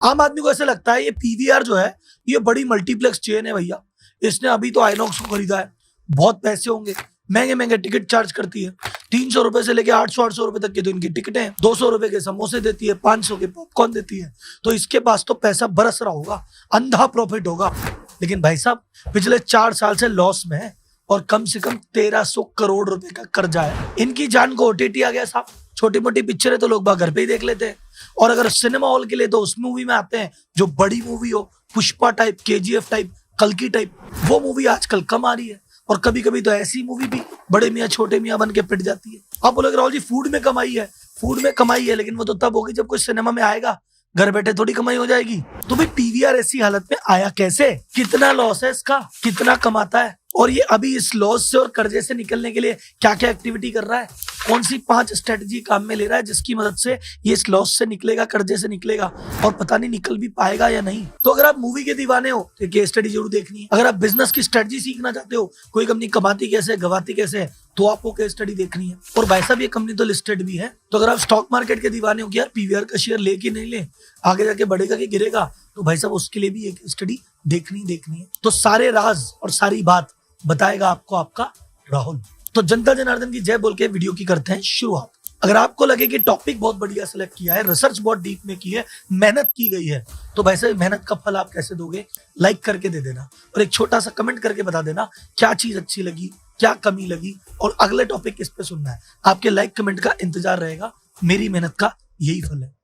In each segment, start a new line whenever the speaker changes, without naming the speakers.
आम आदमी को ऐसा लगता है ये पीवीआर जो है ये बड़ी मल्टीप्लेक्स चेन है भैया, इसने अभी तो आइनॉक्स को खरीदा है, बहुत पैसे होंगे, महंगे महंगे टिकट चार्ज करती है। 300 रुपए से लेके 800 रुपए तक की तो इनकी टिकटें हैं, 200 रुपए के समोसे देती है, 500 के पॉपकॉर्न देती है, तो इसके पास तो पैसा बरस रहा होगा, अंधा प्रॉफिट होगा। लेकिन भाई साहब पिछले 4 साल से लॉस में है और कम से कम 1300 करोड़ रुपए का कर्जा है। इनकी जान को ओटीटी आ गया साहब, छोटी मोटी पिक्चरें तो लोग घर पे ही देख लेते हैं, और अगर सिनेमा हॉल के लिए तो उस मूवी में आते हैं जो बड़ी मूवी हो, पुष्पा टाइप, केजीएफ टाइप, कल्कि टाइप, वो मूवी आजकल कम आ रही है। और कभी कभी तो ऐसी मूवी भी बड़े मियाँ छोटे मियाँ बन के पिट जाती है। आप बोलोगे राहुल जी फूड में कमाई है, फूड में कमाई है, लेकिन वो तो तब होगी जब कोई सिनेमा में आएगा, घर बैठे थोड़ी कमाई हो जाएगी। तो भाई पीवीआर ऐसी हालत में आया कैसे, कितना लॉस है इसका, कितना कमाता है, और ये अभी इस लॉस से और कर्जे से निकलने के लिए क्या क्या एक्टिविटी कर रहा है, कौन सी 5 स्ट्रेटजी काम में ले रहा है जिसकी मदद से ये इस लॉस से निकलेगा, कर्जे से निकलेगा, और पता नहीं निकल भी पाएगा या नहीं। तो अगर आप मूवी के दीवाने हो तो केस स्टडी जरूर देखनी है। अगर आप बिजनेस की स्ट्रेटजी सीखना चाहते हो, कोई कंपनी कमाती कैसे, गवाती कैसे है, तो आपको केस स्टडी देखनी है। और भाई साहब ये कंपनी तो लिस्टेड भी है, तो अगर आप स्टॉक मार्केट के दीवाने हो कि यार पीवीआर का शेयर ले कि नहीं ले, आगे जाके बढ़ेगा कि गिरेगा, तो भाई साहब उसके लिए भी एक स्टडी देखनी है। तो सारे राज और सारी बात बताएगा आपको आपका राहुल। तो जनता जनार्दन की जय बोल के वीडियो की करते हैं शुरुआत। अगर आपको लगे कि टॉपिक बहुत बढ़िया सेलेक्ट किया है, रिसर्च बहुत डीप में की है, मेहनत की गई है, तो वैसे मेहनत का फल आप कैसे दोगे, लाइक करके दे देना और एक छोटा सा कमेंट करके बता देना क्या चीज अच्छी लगी, क्या कमी लगी, और अगले टॉपिक किस पे सुनना है। आपके लाइक कमेंट का इंतजार रहेगा, मेरी मेहनत का यही फल है।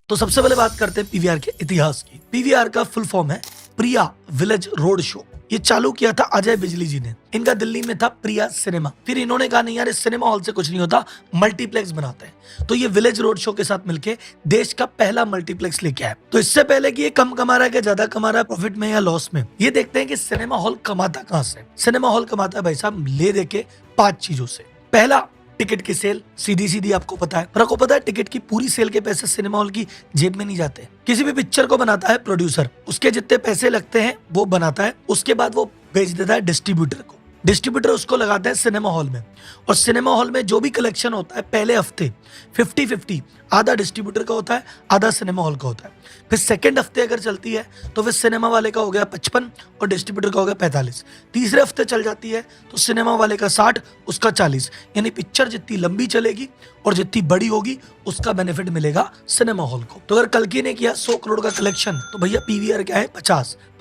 तो सबसे पहले बात करते हैं पीवीआर के इतिहास की। पीवीआर का फुल फॉर्म है प्रिया विलेज रोड शो। ये चालू किया था अजय बिजली जी ने। इनका दिल्ली में था प्रिया सिनेमा। फिर इन्होंने कहा नहीं यार इस सिनेमा हॉल से कुछ नहीं होता, मल्टीप्लेक्स बनाते हैं, तो ये विलेज रोड शो के साथ मिलके देश का पहला मल्टीप्लेक्स लेके आए। तो इससे पहले कि ये कम कमा रहा है कि ज्यादा कमा रहा है, प्रॉफिट में या लॉस में, ये देखते हैं कि सिनेमा हॉल कमाता कहां से। सिनेमा हॉल कमाता है भाई साहब ले दे के 5 चीजों से। पहला, टिकट की सेल, सीधी आपको पता है। पर आपको पता है टिकट की पूरी सेल के पैसे सिनेमा हॉल की जेब में नहीं जाते। किसी भी पिक्चर को बनाता है प्रोड्यूसर, उसके जितने पैसे लगते हैं वो बनाता है, उसके बाद वो भेज देता है डिस्ट्रीब्यूटर को। डिस्ट्रीब्यूटर उसको लगाता है सिनेमा हॉल में, और सिनेमा हॉल में जो भी कलेक्शन होता है पहले हफ्ते 50-50, आधा डिस्ट्रीब्यूटर का होता है, आधा सिनेमा हॉल का होता है। फिर सेकंड हफ्ते अगर चलती है तो फिर सिनेमा वाले का हो गया 55 और डिस्ट्रीब्यूटर का हो गया 45। तीसरे हफ्ते चल जाती है तो सिनेमा वाले का 60, उसका 40। यानी पिक्चर जितनी लंबी चलेगी और जितनी बड़ी होगी उसका बेनिफिट मिलेगा सिनेमा हॉल को। तो अगर कल्कि ने किया 100 करोड़ का कलेक्शन, तो भैया पीवीआर क्या है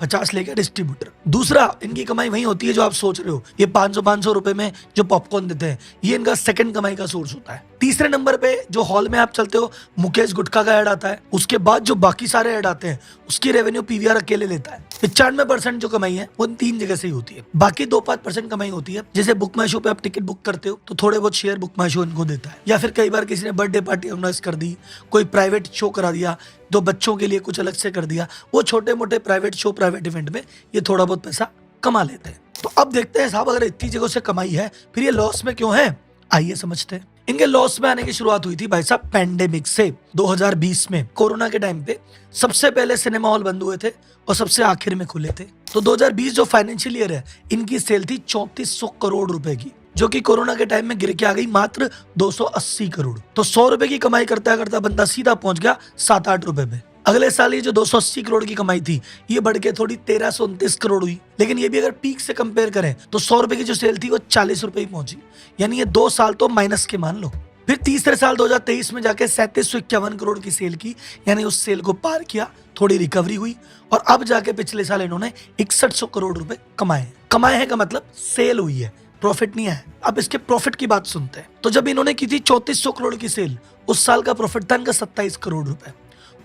50 लेगा डिस्ट्रीब्यूटर। दूसरा, इनकी कमाई वही होती है जो आप सोच रहे हो, ये 500 रुपए में जो पॉपकॉर्न देते हैं, ये इनका सेकंड कमाई का सोर्स होता है। तीसरे नंबर पे जो हॉल में आप चलते हो मुकेश गुटखा का ऐड आता है, उसके बाद जो बाकी सारे ऐड आते हैं उसकी रेवेन्यू पीवीआर अकेले लेता है। 95% जो कमाई है वो इन 3 जगह से ही होती है। बाकी 2-5% कमाई होती है, जैसे बुक माई शो पे आप टिकट बुक करते हो तो थोड़े बहुत शेयर बुक माई शो इनको देता है, या फिर कई बार किसी ने बर्थडे पार्टी ऑर्गेनाइज कर दी, कोई प्राइवेट शो करा दिया, तो बच्चों के लिए कुछ अलग से कर दिया, वो छोटे मोटे प्राइवेट शो, प्राइवेट इवेंट में ये थोड़ा बहुत पैसा कमा लेते हैं। तो अब देखते हैं साहब अगर इतनी जगहों से कमाई है फिर ये लॉस में क्यों है, आइए समझते हैं। इनके लॉस में आने की शुरुआत हुई थी भाई साहब पैंडेमिक से। 2020 में कोरोना के टाइम पे सबसे पहले सिनेमा हॉल बंद हुए थे और सबसे आखिर में खुले थे। तो 2020 जो फाइनेंशियल ईयर है, इनकी सेल थी 3400 करोड़ रुपए की, जो कि कोरोना के टाइम में गिर के आ गई मात्र 280 करोड़। तो 100 रुपए की कमाई करता करता बंदा सीधा पहुंच गया 7-8 रुपए में। अगले साल ये जो 280 करोड़ की कमाई थी ये बढ़ के थोड़ी 1329 करोड़ हुई। लेकिन ये भी अगर पीक से कंपेयर करें तो 100 रुपए की जो सेल थी वो 40 रुपए ही पहुंची, यानी ये 2 साल तो माइनस के मान लो। फिर तीसरे साल 2023 में जाके 3751 करोड़ की सेल की, यानी उस सेल को पार किया, थोड़ी रिकवरी हुई, और अब जाके पिछले साल इन्होंने 6100 करोड़ रुपए कमाए हैं का मतलब सेल हुई है, प्रॉफिट नहीं है। अब इसके प्रॉफिट की बात सुनते हैं। तो जब इन्होंने की थी 3400 करोड़ की सेल, उस साल का प्रॉफिट था इनका 27 करोड़ रुपए,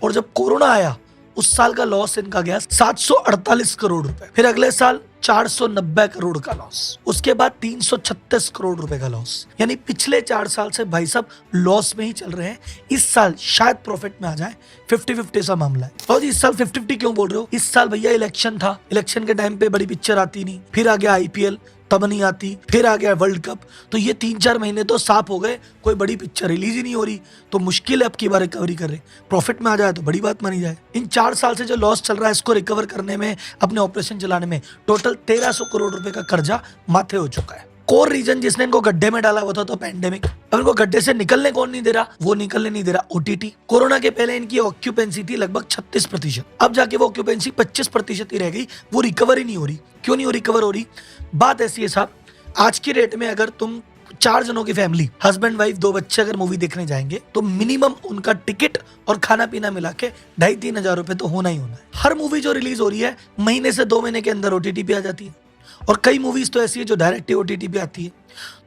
और जब कोरोना आया उस साल का लॉस इनका गया 748 करोड़ रुपए। फिर अगले साल 490 करोड़ का लॉस, उसके बाद 336 करोड़ रुपए का लॉस। यानी पिछले 4 साल से भाई साहब लॉस में ही चल रहे हैं। इस साल शायद प्रॉफिट में आ जाए, 50-50 सा मामला है। और इस साल 50-50 क्यों बोल रहे हो, इस साल भैया इलेक्शन था, इलेक्शन के टाइम पे बड़ी पिक्चर आती नहीं, फिर आ गया आईपीएल तब नहीं आती, फिर आ गया वर्ल्ड कप, तो ये 3-4 महीने तो साफ हो गए, कोई बड़ी पिक्चर रिलीज ही नहीं हो रही। तो मुश्किल है अब की बार रिकवरी कर रहे। प्रॉफिट में आ जाए तो बड़ी बात मानी जाए। इन 4 साल से जो लॉस चल रहा है इसको रिकवर करने में, अपने ऑपरेशन चलाने में टोटल 1300 करोड़ रुपए का कर्जा माथे हो चुका है। कोर रीजन जिसने इनको गड्ढे में डाला हुआ था तो पैंडेमिक। अब इनको गड्ढे से निकलने कौन नहीं दे रहा? वो निकलने नहीं दे रहा ओटीटी। कोरोना के पहले इनकी ऑक्यूपेंसी थी लगभग 36%, अब जाके वो ऑक्यूपेंसी 25% ही रह गई, वो रिकवर ही नहीं हो रही। क्यों नहीं हो रिकवर हो रही? बात ऐसी है साहब, आज की डेट में अगर तुम 4 जनों की फैमिली, हस्बैंड वाइफ 2 बच्चे अगर मूवी देखने जाएंगे तो मिनिमम उनका टिकट और खाना पीना मिला के 2,500-3 हजार रुपए तो होना ही होना है। हर मूवी जो रिलीज हो रही है महीने से 2 महीने के अंदर ओटीटी पे आ जाती है, और कई मूवीज तो ऐसी है जो डायरेक्ट ओटीटी पे आती है।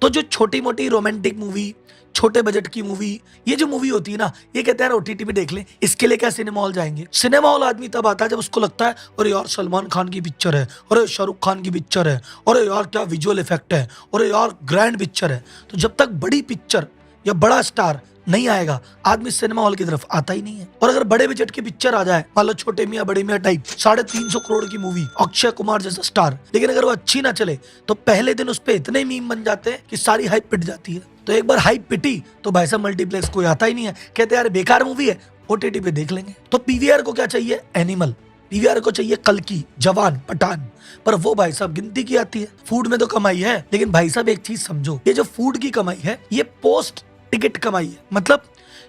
तो जो छोटी मोटी रोमांटिक मूवी, छोटे बजट की मूवी, ये जो मूवी होती है ना, ये कहते हैं ओटीटी पे देख लें, इसके लिए क्या सिनेमा हॉल जाएंगे? सिनेमा हॉल आदमी तब आता है जब उसको लगता है अरे यार सलमान खान की पिक्चर है, अरे शाहरुख खान की पिक्चर है, अरे यार क्या विजुअल इफेक्ट है, अरे यार ग्रैंड पिक्चर है। तो जब तक बड़ी पिक्चर या बड़ा स्टार नहीं आएगा आदमी सिनेमा हॉल की तरफ आता ही नहीं है। और अगर बड़े बजट की पिक्चर आ जाए, मान लो छोटे मियाँ बड़े मियाँ टाइप 350 करोड़ की मूवी, अक्षय कुमार जैसा स्टार, लेकिन अगर वो अच्छी ना चले तो पहले दिन उस पर इतने मीम बन जाते हैं कि सारी हाइप पिट जाती है। तो एक बार हाइप पिटी तो भाई साहब मल्टीप्लेक्स कोई आता ही नहीं है, कहते यार बेकार मूवी है, ओटीटी पे देख लेंगे। तो पीवीआर को क्या चाहिए? एनिमल। पीवीआर को चाहिए कल्कि, जवान, पठान, पर वो भाई साहब गिनती की आती है। फूड में तो कमाई है, लेकिन भाई साहब एक चीज समझो, ये जो फूड की कमाई है ये पोस्ट टिकट कमाई है। मतलब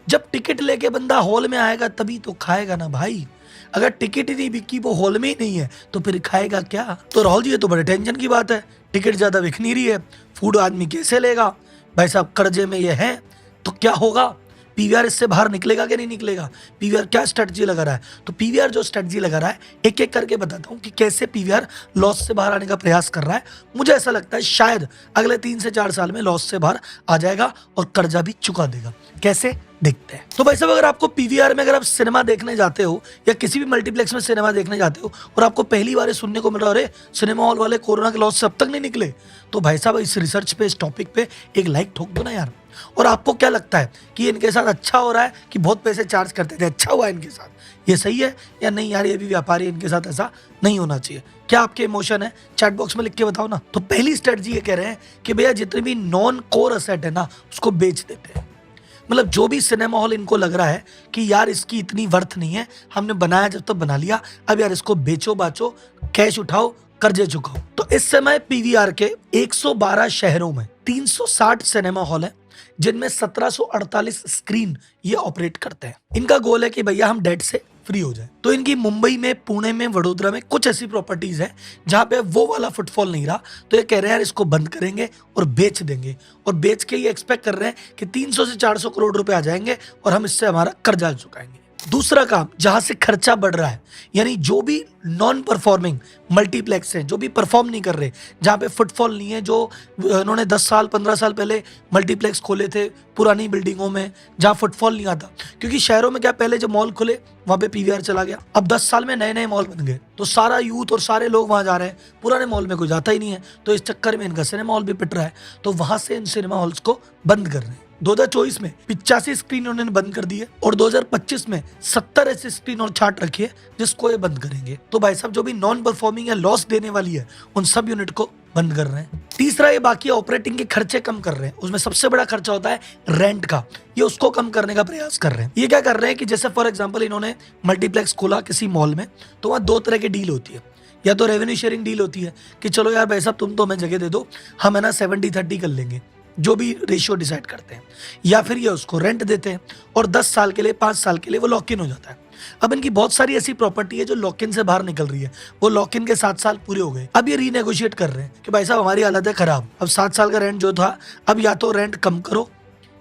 जब टिकट लेके बंदा हॉल में आएगा तभी तो खाएगा ना भाई। अगर टिकट ही नहीं बिकी, वो हॉल में ही नहीं है, तो फिर खाएगा क्या? तो राहुल जी ये तो बड़े टेंशन की बात है, टिकट ज्यादा बिक नहीं रही है, फूड आदमी कैसे लेगा? भाई साहब कर्जे में ये है तो क्या होगा? पीवीआर इससे बाहर निकलेगा कि नहीं निकलेगा? पीवीआर क्या स्ट्रेटजी लगा रहा है? तो पीवीआर जो स्ट्रेटजी लगा रहा है एक एक करके बताता हूँ कि कैसे पीवीआर लॉस से बाहर आने का प्रयास कर रहा है। मुझे ऐसा लगता है शायद अगले 3 से 4 साल में लॉस से बाहर आ जाएगा और कर्जा भी चुका देगा। कैसे? देखते हैं। तो भाई साहब अगर आपको पीवीआर में अगर आप सिनेमा देखने जाते हो या किसी भी मल्टीप्लेक्स में सिनेमा देखने जाते हो और आपको पहली बार सुनने को मिल रहा है अरे सिनेमा हॉल वाले कोरोना के लॉस से अब तक नहीं निकले, तो भाई साहब इस रिसर्च पे, इस टॉपिक पे एक लाइक ठोक दो ना यार। और आपको क्या लगता है कि इनके साथ अच्छा हो रहा है कि बहुत पैसे चार्ज करते थे अच्छा हुआ इनके साथ? ये सही है या नहीं यार? ये भी व्यापारी, इनके साथ ऐसा नहीं होना चाहिए। क्या आपके इमोशन है? चैट बॉक्स में लिख के बताओ ना। तो पहली स्ट्रेटजी ये कह रहे हैं कि भैया जितने भी नॉन कोर असेट है ना उसको बेच देते हैं। मतलब जो भी सिनेमा हॉल इनको लग रहा है कि यार इसकी इतनी वर्थ नहीं है, हमने बनाया जब तक बना लिया, अब यार इसको बेचो बाचो, कैश उठाओ, कर्जे चुकाओ। तो इस समय पीवीआर के 112 शहरों में 360 सिनेमा हॉल है जिनमें 1748 स्क्रीन ये ऑपरेट करते हैं। इनका गोल है कि भैया हम डेट से फ्री हो जाए। तो इनकी मुंबई में, पुणे में, वडोदरा में कुछ ऐसी प्रॉपर्टीज है जहां पे वो वाला फुटफॉल नहीं रहा, तो ये कह रहे हैं यार इसको बंद करेंगे और बेच देंगे। और बेच के ये एक्सपेक्ट कर रहे हैं कि 300 से 400 करोड़ रुपए आ जाएंगे और हम इससे हमारा कर्जा चुकाएंगे। दूसरा काम, जहां से खर्चा बढ़ रहा है, यानी जो भी नॉन परफॉर्मिंग मल्टीप्लेक्स हैं, जो भी परफॉर्म नहीं कर रहे, जहां पे फुटफॉल नहीं है, जो उन्होंने 10 साल 15 साल पहले मल्टीप्लेक्स खोले थे पुरानी बिल्डिंगों में जहां फुटफॉल नहीं आता, क्योंकि शहरों में क्या पहले जब मॉल खुले वहां पे पीवीआर चला गया, अब 10 साल में नए नए मॉल बन गए, तो सारा यूथ और सारे लोग वहां जा रहे हैं, पुराने मॉल में कोई जाता ही नहीं है, तो इस चक्कर में इनका सिनेमा हॉल भी पिट रहा है। तो वहां से इन सिनेमा हॉल्स को बंद कर रहे हैं। 2024 में 85 स्क्रीन उन्होंने बंद कर दी है और 2025 में 70 ऐसी स्क्रीन और छाट रखी है जिसको ये बंद करेंगे। तो भाई साहब जो भी नॉन परफॉर्मिंग या लॉस देने वाली है उन सब यूनिट को बंद कर रहे हैं। तीसरा, ये बाकी ऑपरेटिंग के खर्चे कम कर रहे हैं। उसमें सबसे बड़ा खर्चा होता है रेंट का, ये उसको कम करने का प्रयास कर रहे हैं। ये क्या कर रहे हैं कि जैसे फॉर एग्जाम्पल इन्होंने मल्टीप्लेक्स खोला किसी मॉल में, तो वहाँ 2 तरह की डील होती है। या तो रेवेन्यू शेयरिंग डील होती है कि चलो यार भाई साहब तुम तो हमें जगह दे दो, हम है ना 70-30 कर लेंगे, जो भी रेशियो डिसाइड करते हैं, या फिर ये उसको रेंट देते हैं और 10 साल के लिए, 5 साल के लिए वो लॉक इन हो जाता है। अब इनकी बहुत सारी ऐसी प्रॉपर्टी है जो लॉक इन से बाहर निकल रही है, वो लॉक इन के 7 साल पूरे हो गए, अब ये रीनेगोशिएट कर रहे हैं कि भाई साहब हमारी हालत है खराब, अब 7 साल का रेंट जो था, अब या तो रेंट कम करो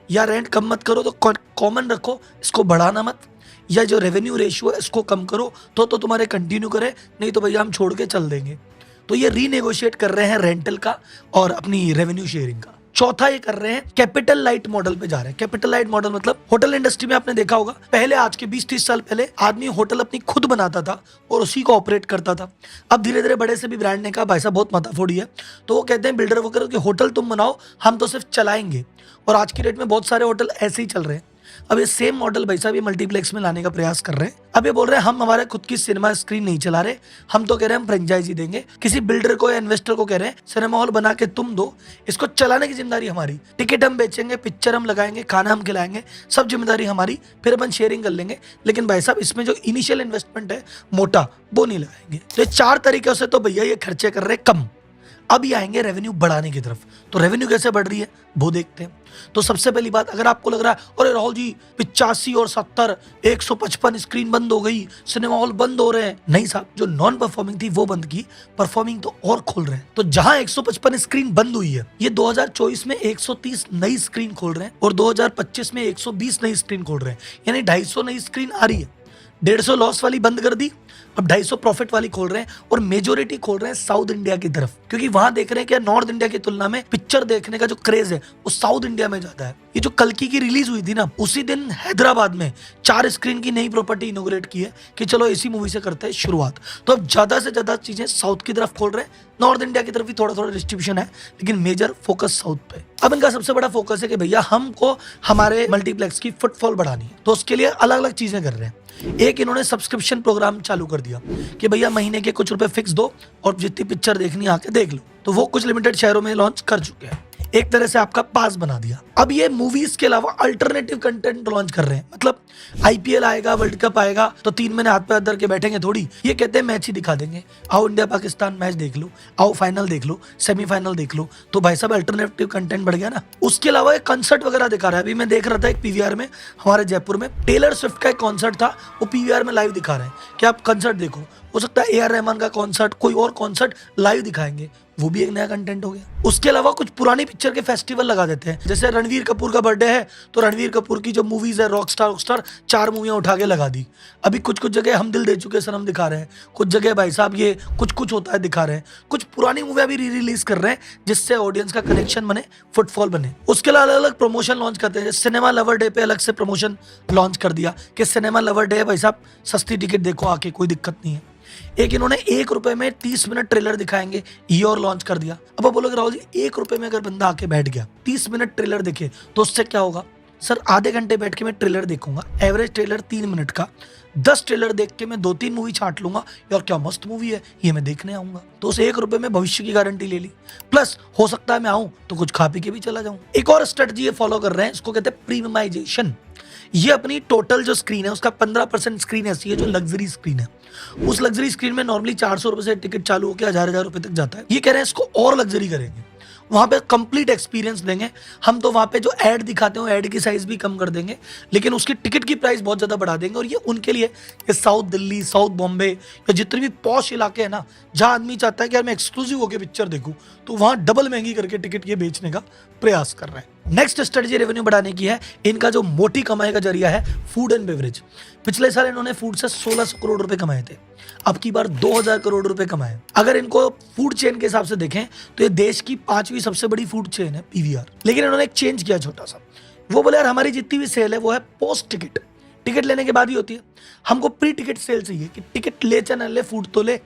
या रेंट कम मत करो तो कॉमन रखो, इसको बढ़ाना मत, या जो रेवेन्यू रेशियो है इसको कम करो तो तुम्हारे कंटिन्यू करे, नहीं तो भैया हम छोड़ के चल देंगे। तो ये रीनेगोशिएट कर रहे हैं रेंटल का और अपनी रेवेन्यू शेयरिंग का। चौथा ये कर रहे हैं कैपिटल लाइट मॉडल पे जा रहे हैं। कैपिटल लाइट मॉडल मतलब होटल इंडस्ट्री में आपने देखा होगा, पहले आज के 20-30 साल पहले आदमी होटल अपनी खुद बनाता था और उसी को ऑपरेट करता था। अब धीरे धीरे बड़े से भी ब्रांड ने कहा भाई साहब बहुत माथाफोड़ी है, तो वो कहते हैं बिल्डर वो करो कि होटल तुम बनाओ, हम तो सिर्फ चलाएंगे। और आज की डेट में बहुत सारे होटल ऐसे ही चल रहे हैं। अब ये सेम मॉडल भाई साहब ये मल्टीप्लेक्स में लाने का प्रयास कर रहे हैं। अब ये बोल रहे हैं हम हमारे खुद की सिनेमा स्क्रीन नहीं चला रहे, हम तो कह रहे हैं हम फ्रेंचाइजी देंगे, किसी बिल्डर को या इन्वेस्टर को कह रहे हैं सिनेमा हॉल बना के तुम दो, इसको चलाने की जिम्मेदारी हमारी, टिकट हम बेचेंगे, पिक्चर हम लगाएंगे, खाना हम खिलाएंगे, सब जिम्मेदारी हमारी, फिर अपन शेयरिंग कर लेंगे, लेकिन भाई साहब इसमें जो इनिशियल इन्वेस्टमेंट है मोटा वो नहीं लगाएंगे। तो 4 तरीकों से तो भैया ये खर्चे कर रहे हैं कम। अब ये आएंगे रेवेन्यू बढ़ाने की तरफ। तो रेवेन्यू कैसे बढ़ रही है वो देखते हैं। तो सबसे पहली बात, अगर आपको लग रहा है अरे राहुल जी 85 और 70 155 स्क्रीन बंद हो गई, सिनेमा हॉल बंद हो रहे हैं, नहीं साहब, जो नॉन परफॉर्मिंग थी वो बंद की, परफॉर्मिंग तो और खोल रहे हैं। तो जहां 155 स्क्रीन बंद हुई है, ये 2024 में 130 नई स्क्रीन खोल रहे हैं और 2025 में 120 नई स्क्रीन खोल रहे हैं, यानी 250 नई स्क्रीन आ रही है। 150 लॉस वाली बंद कर दी, अब 250 प्रॉफिट वाली खोल रहे हैं और मेजोरिटी खोल रहे हैं साउथ इंडिया की तरफ, क्योंकि वहां देख रहे हैं कि नॉर्थ इंडिया की तुलना में पिक्चर देखने का जो क्रेज है वो साउथ इंडिया में ज्यादा है। ये जो कल्कि की रिलीज हुई थी ना, उसी दिन हैदराबाद में 4 स्क्रीन की नई प्रॉपर्टी इनोग्रेट की है कि चलो इसी मूवी से करते हैं शुरुआत। तो अब ज्यादा से ज्यादा चीजें साउथ की तरफ खोल रहे हैं, नॉर्थ इंडिया की तरफ भी थोड़ा थोड़ा डिस्ट्रीब्यूशन है, लेकिन मेजर फोकस साउथ पे। अब इनका सबसे बड़ा फोकस है कि भैया हमको हमारे मल्टीप्लेक्स की फुटफॉल बढ़ानी है, तो उसके लिए अलग अलग चीजें कर रहे हैं। एक इन्होंने सब्सक्रिप्शन प्रोग्राम चालू कर दिया कि भैया महीने के कुछ रुपए फिक्स दो और जितनी पिक्चर देखनी आके देख लो। तो वो कुछ लिमिटेड शहरों में लॉन्च कर चुके हैं, एक तरह से आपका पास बना दिया। अब ये मूवीज के अलावा अल्टरनेटिव कंटेंट लॉन्च कर रहे हैं, मतलब आईपीएल आएगा, वर्ल्ड कप आएगा तो 3 महीने हाथ पे हाथ धर के बैठेंगे थोड़ी, ये कहते हैं मैच ही दिखा देंगे। आओ इंडिया पाकिस्तान मैच देख लो, आओ फाइनल देख लो, सेमीफाइनल देख लो। तो भाई साहब अल्टरनेटिव कंटेंट बढ़ गया ना। उसके अलावा एक कंसर्ट वगैरह दिखा रहा है। अभी मैं देख रहा था एक पीवीआर में, हमारे जयपुर में टेलर स्विफ्ट का एक कॉन्सर्ट था, वो पीवीआर में लाइव दिखा रहे हैं कि आप कंसर्ट देखो। हो सकता है AR रहमान का कॉन्सर्ट, कोई और कॉन्सर्ट लाइव दिखाएंगे, वो भी एक नया कंटेंट हो गया। उसके अलावा कुछ पुरानी पिक्चर के फेस्टिवल लगा देते हैं, जैसे रणवीर कपूर का बर्थडे है तो रणवीर कपूर की जो मूवीज है रॉकस्टार 4 मूवियां उठा के लगा दी। अभी कुछ कुछ जगह हम दिल दे चुके सनम दिखा रहे हैं, कुछ जगह भाई साहब ये कुछ कुछ होता है दिखा रहे हैं, कुछ पुरानी मूवियां भी रिलीज कर रहे हैं जिससे ऑडियंस का कनेक्शन बने, फुटफॉल बने। उसके अलावा अलग अलग प्रमोशन लॉन्च करते हैं। सिनेमा लवर डे पे अलग से प्रमोशन लॉन्च कर दिया कि सिनेमा लवर डे है भाई साहब, सस्ती टिकट देखो आके, कोई दिक्कत नहीं है। एक इन्होंने 1 रुपए में 30 मिनट ट्रेलर दिखाएंगे, ये और लॉन्च कर दिया। अब आप बोलोगे राहुल जी 1 रुपए में अगर बंदा आके बैठ गया 30 मिनट ट्रेलर देखे तो उससे क्या होगा? सर आधे घंटे बैठ के मैं ट्रेलर देखूंगा, एवरेज ट्रेलर 3 मिनट का, 10 ट्रेलर देख के मैं 2-3 मूवी छांट लूंगा, यार क्या मस्त मूवी है, ये मैं देखने आऊंगा। तो उस 1 रुपए में भविष्य की गारंटी ले ली, प्लस हो सकता है मैं आऊं तो कुछ खा पी के भी चला जाऊं। एक और स्ट्रेटजी ये फॉलो कर रहे हैं, इसको कहते हैं प्रीमियमाइजेशन। ये अपनी टोटल जो स्क्रीन है उसका 15% स्क्रीन ऐसी है जो लग्जरी स्क्रीन है। उस लग्जरी स्क्रीन में नॉर्मली 400 रुपए से टिकट चालू होकर 1000 रुपए तक जाता है। ये कह रहे हैं इसको और लग्जरी करेंगे, वहां पे कंप्लीट एक्सपीरियंस देंगे हम। तो वहां पे जो ऐड दिखाते हो ऐड की साइज भी कम कर देंगे, लेकिन उसकी टिकट की प्राइस बहुत ज्यादा बढ़ा देंगे। और ये उनके लिए, ये साउथ दिल्ली, साउथ बॉम्बे या जितने भी पॉश इलाके हैं ना, जहां आदमी चाहता है कि यार मैं एक्सक्लूसिव होकर पिक्चर देखूं, तो वहां डबल महंगी करके टिकट ये बेचने का प्रयास कर रहे हैं। नेक्स्ट स्ट्रेटजी रेवेन्यू बढ़ाने की है। इनका जो मोटी कमाई का जरिया है फूड एंड बेवरेज। पिछले साल इन्होंने फूड से 1600 करोड़ रुपए कमाए थे, अब की बार 2000 करोड़ रुपए कमाए। अगर इनको फूड चेन के हिसाब से देखें तो ये देश की 5वीं सबसे बड़ी फूड चेन है पीवीआर। लेकिन इन्होंने एक चेंज किया छोटा सा, वो बोले यार हमारी जितनी भी सेल है वो है पोस्ट टिकट, टिकट लेने के बाद ही होती है, हमको प्री टिकट सेल चाहिए कि टिकट ले चाहे ले फूड तो ले।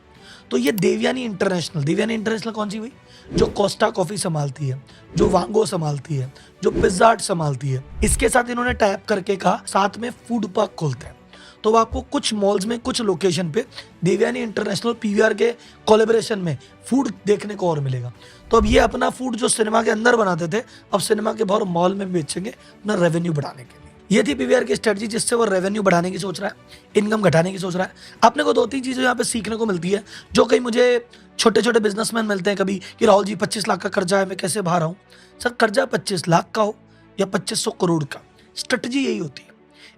तो ये देवयानी इंटरनेशनल कौन सी हुई? जो कोस्टा कॉफी संभालती है, जो वांगो संभालती है, जो पिज्जा हट संभालती है, इसके साथ इन्होंने टाइप करके कहा साथ में फूड पार्क खोलते हैं। तो आपको कुछ मॉल्स में, कुछ लोकेशन पे देवयानी इंटरनेशनल पीवीआर के कोलैबोरेशन में फूड देखने को और मिलेगा। तो अब ये अपना फूड जो सिनेमा के अंदर बनाते थे, अब सिनेमा के बाहर मॉल में बेचेंगे अपना रेवेन्यू बढ़ाने के लिए। ये थी पीवीआर की स्ट्रेटजी, जिससे वो रेवेन्यू बढ़ाने की सोच रहा है, इनकम घटाने की सोच रहा है। अपने को 2-3 चीजें यहाँ पे सीखने को मिलती है, जो कहीं मुझे छोटे छोटे बिजनेसमैन मिलते हैं कभी कि राहुल जी 25 लाख का कर्जा है, मैं कैसे बाहर आऊँ? सर कर्जा 25 लाख का हो या 2500 करोड़ का, स्ट्रेटजी यही होती है।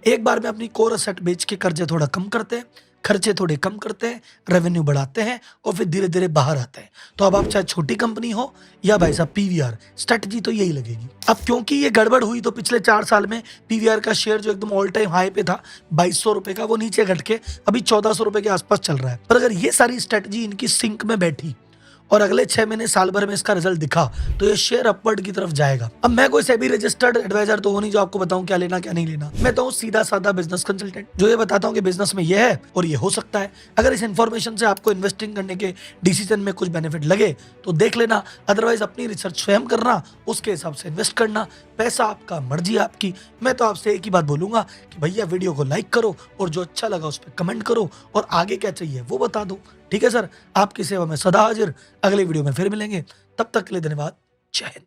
एक बार में अपनी कोर असेट बेच के कर्जे थोड़ा कम करते हैं, खर्चे थोड़े कम करते हैं, रेवेन्यू बढ़ाते हैं और फिर धीरे धीरे बाहर आते हैं। तो अब आप चाहे छोटी कंपनी हो या भाई साहब पीवीआर, स्ट्रेटजी तो यही लगेगी। अब क्योंकि ये गड़बड़ हुई तो पिछले 4 साल में पीवीआर का शेयर जो एकदम ऑल टाइम हाई पे था 2200 रुपए का, वो नीचे घट के अभी 1400 रुपए के आसपास चल रहा है। पर अगर ये सारी स्ट्रेटजी इनकी सिंक में बैठी और अगले 6 महीने साल भर में इसका रिजल्ट दिखा तो ये शेयर अपवर्ड की तरफ जाएगा। अब मैं कोई सेबी रजिस्टर्ड एडवाइजर तो हो नहीं जो आपको बताऊं क्या लेना क्या नहीं लेना। मैं तो हूं सीधा साधा बिजनेस कंसल्टेंट जो ये बताता हूं कि बिजनेस में ये है और ये हो सकता है। अगर इस इन्फॉर्मेशन से आपको इन्वेस्टिंग करने के डिसीजन में कुछ बेनिफिट लगे तो देख लेना, अदरवाइज अपनी रिसर्च स्वयं करना, उसके हिसाब से इन्वेस्ट करना। पैसा आपका, मर्जी आपकी। मैं तो आपसे एक ही बात बोलूंगा कि भैया वीडियो को लाइक करो और जो अच्छा लगा उस पर कमेंट करो और आगे क्या चाहिए वो बता दो। ठीक है सर, आपकी सेवा में सदा हाजिर। अगले वीडियो में फिर मिलेंगे, तब तक के लिए धन्यवाद। जय हिंद।